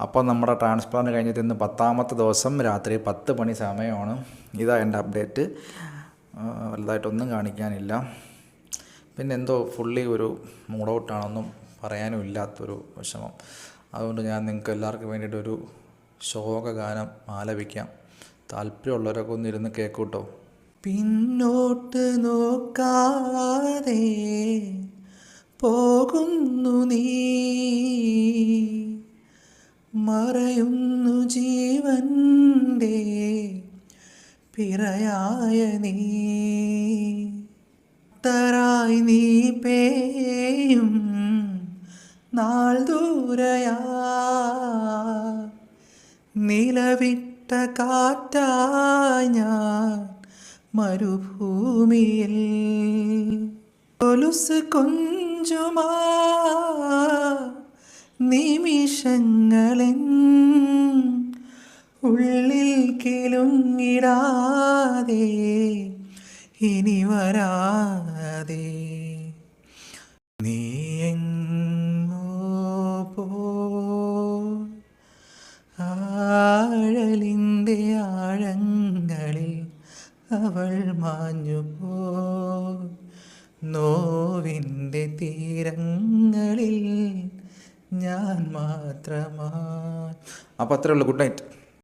അപ്പോൾ നമ്മുടെ ട്രാൻസ്പ്ലാന്റ് കഴിഞ്ഞിട്ട് ഇന്ന് 10ാമത്തെ ദിവസം രാത്രി 10 മണി സമയമാണ്. ഇതാ എൻ്റെ അപ്ഡേറ്റ്. വലുതായിട്ടൊന്നും കാണിക്കാനില്ല. പിന്നെ എന്തോ ഫുള്ളി ഒരു മൂഡ് ഔട്ടാണൊന്നും പറയാനും ഇല്ലാത്തൊരു വിഷമം. അതുകൊണ്ട് ഞാൻ നിങ്ങൾക്ക് എല്ലാവർക്കും വേണ്ടിയിട്ടൊരു ശോകഗാനം ആലപിക്കാം. താല്പര്യമുള്ളവരൊക്കെ ഒന്ന് ഇരുന്ന് കേൾക്കൂട്ടോ. പിന്നോട്ട് നോക്കാതെ പോകുന്നു നീ, മറയുന്നു ജീവൻ്റെ പിറയായ നീ, തരായി നീ പേയും നാൾ ദൂരയാ, നിലവിട്ട കാറ്റായി ഞാൻ മരുഭൂമിയിൽ, കൊലുസ് കൊഞ്ചുമാ നിമിഷങ്ങളെൻ ഉള്ളിൽ കിലുങ്ങിടാതെ ഇനി വരാതെ, നീ എങ്ങോ പോ, ആഴലിൻ്റെ ആഴങ്ങളിൽ അവൾ മാഞ്ഞു പോ, നോവിൻ്റെ തീരങ്ങളിൽ ഞാൻ മാത്രമായി. അപ്പോൾ അത്രേ ഉള്ളൂ. Good night.